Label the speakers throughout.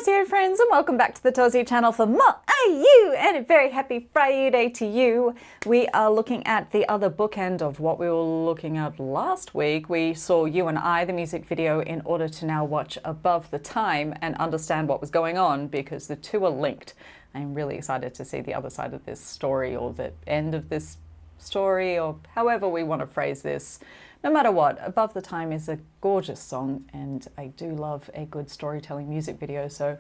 Speaker 1: Tosia friends, and welcome back to the Tosia channel for more IU, and a very happy Friday to you. We are looking at the other bookend of what we were looking at last week. We saw You and I, the music video, in order to now watch Above the Time and understand what was going on, because the two are linked. I'm really excited to see the other side of this story, or the end of this story, or however we want to phrase this. No matter what, Above the Time is a gorgeous song, and I do love a good storytelling music video, so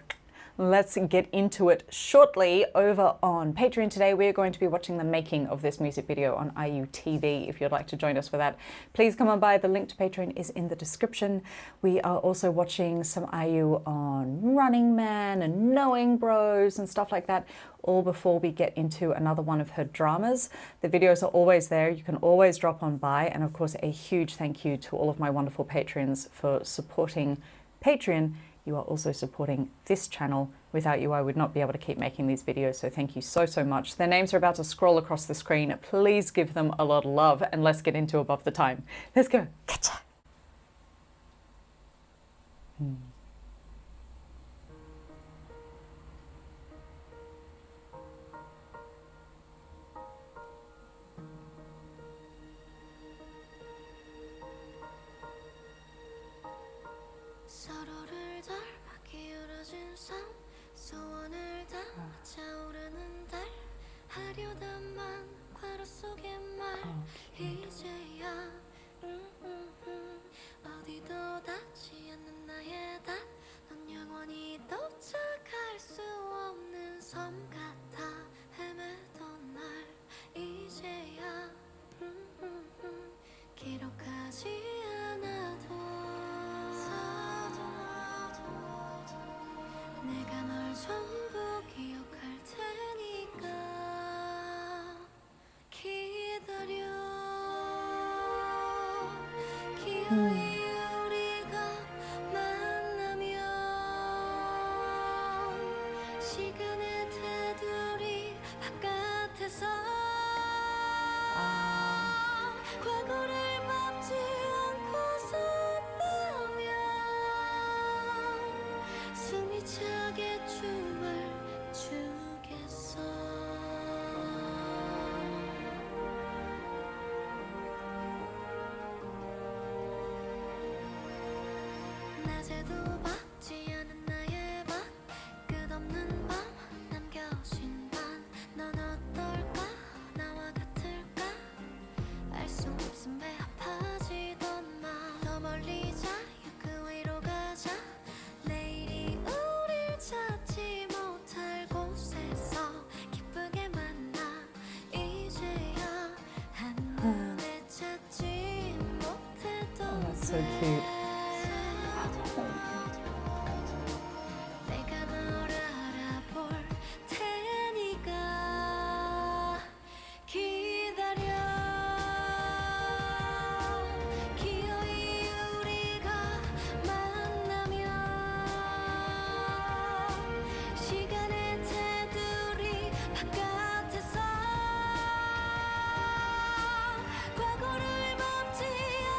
Speaker 1: let's get into it shortly. Over on Patreon today, we are going to be watching the making of this music video on IU TV. If you'd like to join us for that, please come on by. The link to Patreon is in the description. We are also watching some IU on Running Man and Knowing Bros and stuff like that, all before we get into another one of her dramas. The videos are always there. You can always drop on by. And of course, a huge thank you to all of my wonderful patrons for supporting Patreon. You are also supporting this channel. Without you, I would not be able to keep making these videos, so thank you so, so much. Their names are about to scroll across the screen. Please give them a lot of love, and let's get into Above the Time. Let's go. Gotcha.
Speaker 2: 서로를 닮아 기울어진 삶 소원을 담아 차오르는 달 하려다만 과로 속의 말 이제야 어디도 닿지 않는 나의 단 넌 영원히 도착할 수 없는 섬 같아 헤매던 날 이제야 기록하지 않아도 내가 널 전부 기억할 테니까 기다려 기어이 우리가 만나면 시간의 테두리 바깥에서 과거를 맘지 않고서 나면 숨이 차게 춤을 추겠어 낮에도 받지 않은 나의 밭 끝없는 밤 남겨진 반 넌 어떨까 나와 같을까 알 수 없음 배 아파지던 맘 더 멀리 자유 그 위로 가자 내일이 우릴 찾지 못할 곳에서 기쁘게 만나 이제야 한눈에 찾지 못해도
Speaker 1: That's so cute.
Speaker 2: 내가 널 알아볼 테니까 기다려 기어이 우리가 만나면 시간의 테두리 바깥에서 과거를 맘지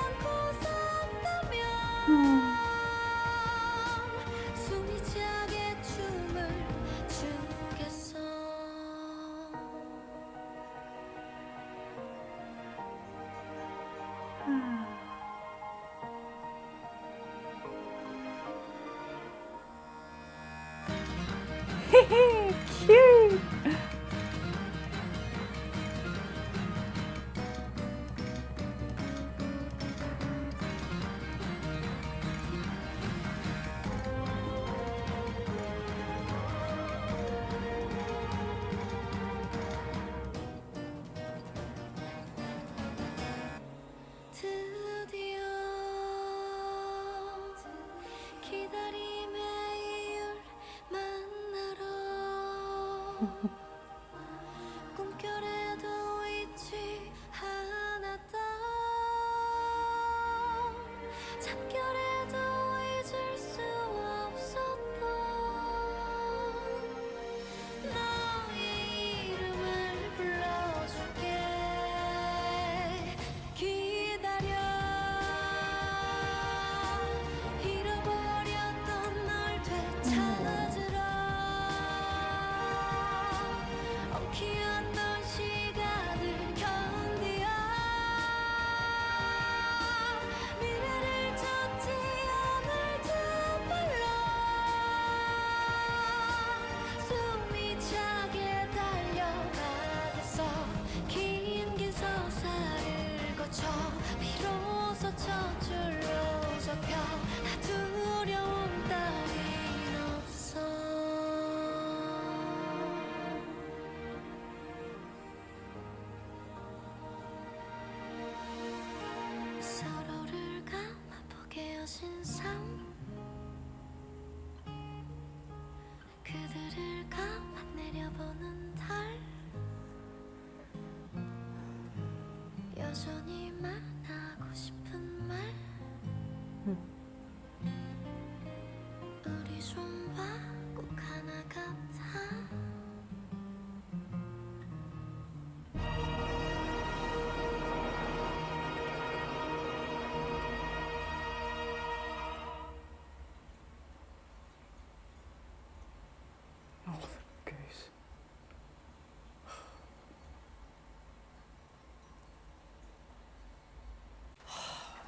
Speaker 2: 않고 산다면 숨이 차게 춤을 추겠어
Speaker 1: Cute.
Speaker 2: 드디어 기다림의 이유를 만나러 꿈결에도 잊지 않았던 잠결에도 잊을 수 없었던 너의 이름을 불러줄게 기다려 잃어버렸던 널 되찾을 숨겨진 삶 그들을 감아 내려보는 달 여전히 말하고 싶은 말 우리 좀 봐 꼭 하나 같아
Speaker 1: Oh, the goose.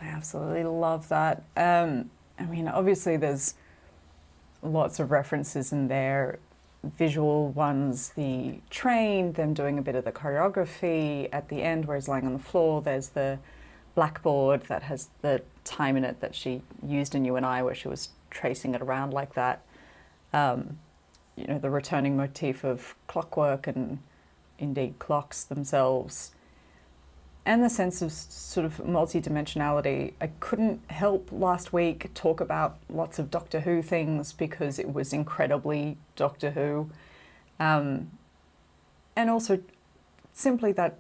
Speaker 1: I absolutely love that. I mean, obviously, there's lots of references in there, visual ones, the train, them doing a bit of the choreography at the end where he's lying on the floor. There's the blackboard that has the time in it that she used in You&I, where she was tracing it around like that. You know, the returning motif of clockwork and indeed clocks themselves. And the sense of sort of multi-dimensionality. I couldn't help last week talk about lots of Doctor Who things because it was incredibly Doctor Who. And also simply that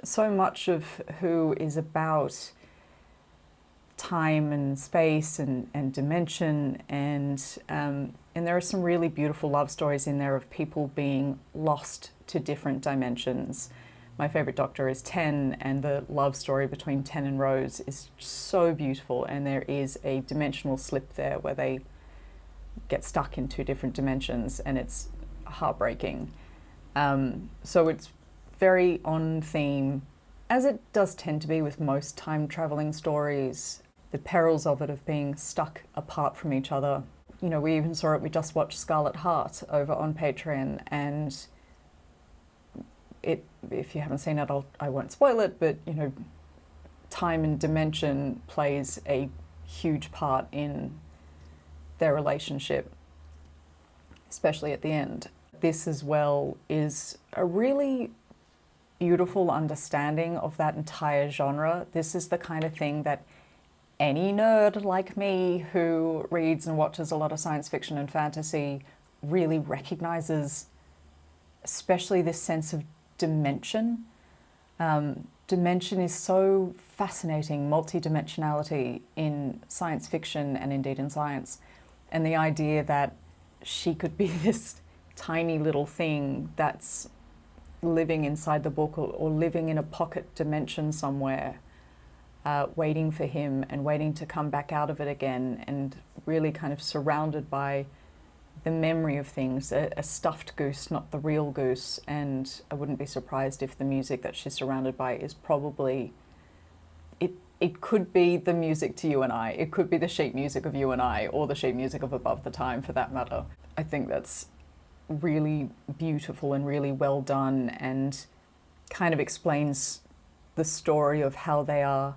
Speaker 1: so much of Who is about time and space and dimension and there are some really beautiful love stories in there of people being lost to different dimensions. My favourite Doctor is 10, and the love story between 10 and Rose is so beautiful, and there is a dimensional slip there where they get stuck in two different dimensions, and it's heartbreaking. So it's very on theme, as it does tend to be with most time-travelling stories, the perils of it of being stuck apart from each other. You know, we even saw it, we just watched Scarlet Heart over on Patreon, and it, if you haven't seen it, I won't spoil it, but you know, time and dimension plays a huge part in their relationship, especially at the end. This as well is a really beautiful understanding of that entire genre. This is the kind of thing that any nerd like me who reads and watches a lot of science fiction and fantasy really recognizes, especially this sense of dimension. Dimension is so fascinating, multi-dimensionality in science fiction and indeed in science. And the idea that she could be this tiny little thing that's living inside the book or living in a pocket dimension somewhere, waiting for him and waiting to come back out of it again, and really kind of surrounded by the memory of things, a stuffed goose, not the real goose. And I wouldn't be surprised if the music that she's surrounded by is probably, it could be the music to You&I, it could be the sheet music of You&I, or the sheet music of Above the Time for that matter. I think that's really beautiful and really well done, and kind of explains the story of how they are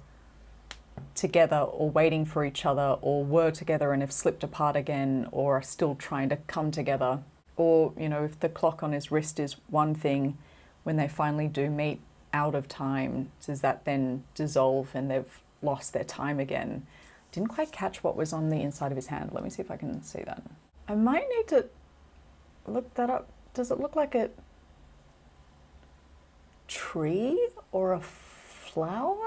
Speaker 1: together or waiting for each other, or were together and have slipped apart again, or are still trying to come together. Or, you know, if the clock on his wrist is one thing, when they finally do meet out of time, does that then dissolve and they've lost their time again? Didn't quite catch what was on the inside of his hand. Let me see if I can see that. I might need to look that up. Does it look like a tree or a flower?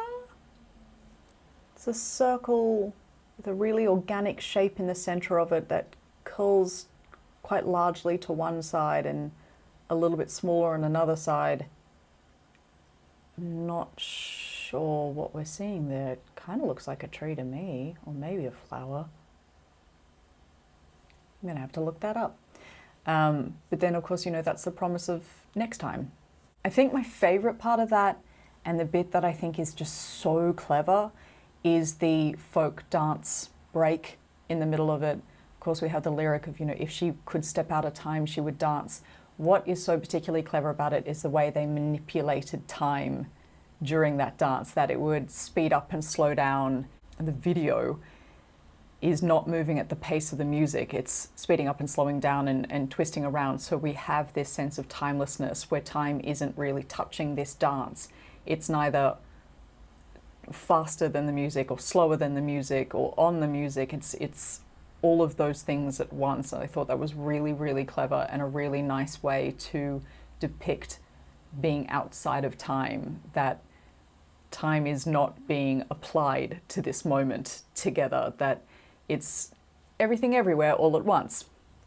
Speaker 1: It's a circle with a really organic shape in the center of it that curls quite largely to one side and a little bit smaller on another side. I'm not sure what we're seeing there. It kind of looks like a tree to me, or maybe a flower. I'm gonna have to look that up. But then of course, you know, that's the promise of next time. I think my favorite part of that, and the bit that I think is just so clever, is the folk dance break in the middle of it. Of course, we have the lyric of, you know, if she could step out of time, she would dance. What is so particularly clever about it is the way they manipulated time during that dance, that it would speed up and slow down. And the video is not moving at the pace of the music. It's speeding up and slowing down and twisting around. So we have this sense of timelessness where time isn't really touching this dance. It's neither faster than the music or slower than the music or on the music. It's all of those things at once. I thought that was really, really clever and a really nice way to depict being outside of time, that time is not being applied to this moment together, that it's everything everywhere all at once,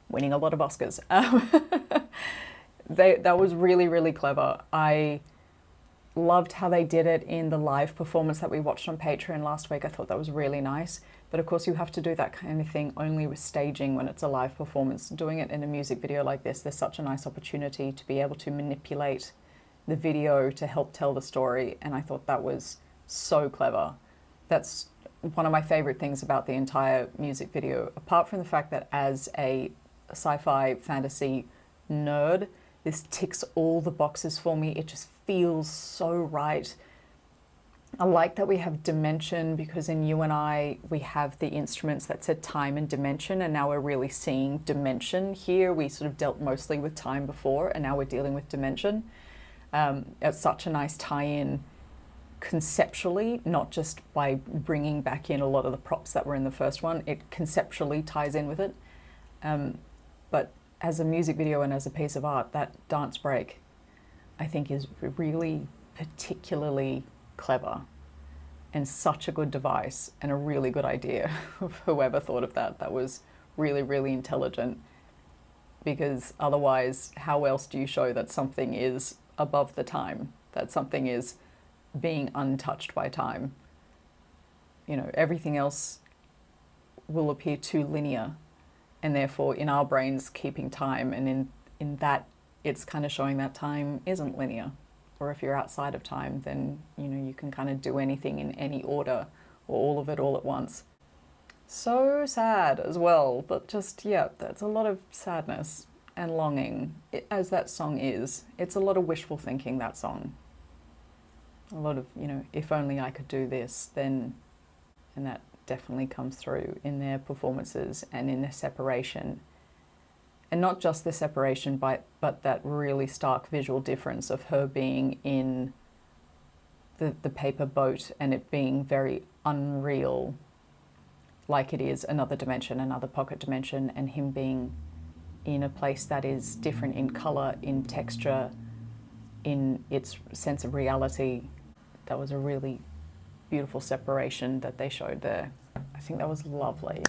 Speaker 1: winning a lot of Oscars. That was really, really clever. I loved how they did it in the live performance that we watched on Patreon last week. I thought that was really nice. But of course, you have to do that kind of thing only with staging when it's a live performance. Doing it in a music video like this, there's such a nice opportunity to be able to manipulate the video to help tell the story. And I thought that was so clever. That's one of my favorite things about the entire music video, apart from the fact that as a sci-fi fantasy nerd, this ticks all the boxes for me. It just feels so right. I like that we have dimension, because in You and I, we have the instruments that said time and dimension, and now we're really seeing dimension here. We sort of dealt mostly with time before, and now we're dealing with dimension. It's such a nice tie-in conceptually, not just by bringing back in a lot of the props that were in the first one. It conceptually ties in with it. But as a music video and as a piece of art, that dance break, I think, is really particularly clever and such a good device and a really good idea of whoever thought of that. That was really, really intelligent, because otherwise, how else do you show that something is above the time, that something is being untouched by time? You know, everything else will appear too linear, and therefore in our brains keeping time, and in that it's kind of showing that time isn't linear. Or if you're outside of time, then you know you can kind of do anything in any order, or all of it all at once. So sad as well, but just, yeah, that's a lot of sadness and longing, as that song is. It's a lot of wishful thinking, that song. A lot of, you know, if only I could do this, then, and that definitely comes through in their performances and in their separation. And not just the separation, but that really stark visual difference of her being in the paper boat and it being very unreal, like it is another dimension, another pocket dimension, and him being in a place that is different in colour, in texture, in its sense of reality. That was a really beautiful separation that they showed there. I think that was lovely.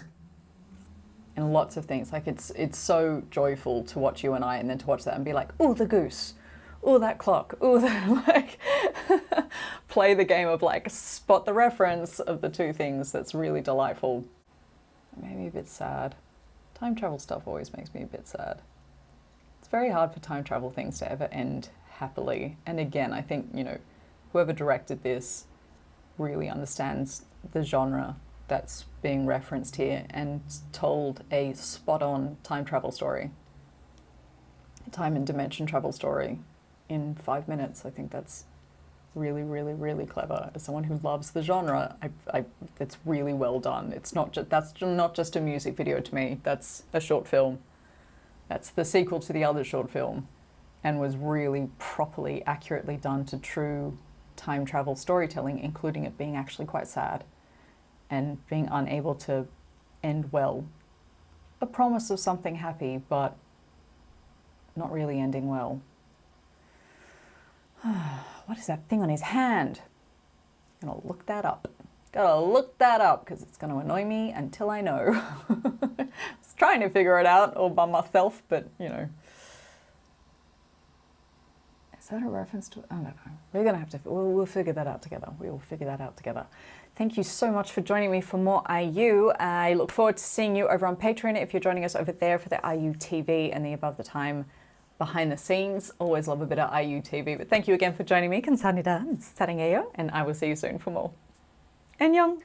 Speaker 1: And lots of things, like it's so joyful to watch You and I, and then to watch that and be like, oh, the goose, oh, that clock, oh, like play the game of like spot the reference of the two things. That's really delightful. Maybe a bit sad. Time travel stuff always makes me a bit sad. It's very hard for time travel things to ever end happily. And again, I think, you know, whoever directed this really understands the genre that's being referenced here and told a spot-on time travel story, a time and dimension travel story in 5 minutes. I think that's really, really, really clever. As someone who loves the genre, it's really well done. It's not that's not just a music video to me. That's a short film. That's the sequel to the other short film, and was really properly, accurately done to true time travel storytelling, including it being actually quite sad and being unable to end well. A promise of something happy, but not really ending well. What is that thing on his hand? I'm gonna look that up. Gotta look that up, because it's gonna annoy me until I know. I was trying to figure it out all by myself, but you know. Is that a reference to, I don't know. We're gonna have to, we'll figure that out together. We will figure that out together. Thank you so much for joining me for more IU. I look forward to seeing you over on Patreon if you're joining us over there for the IU TV and the Above the Time behind the scenes. Always love a bit of IU TV. But thank you again for joining me. 감사합니다. 사랑해요. And I will see you soon for more. 안녕.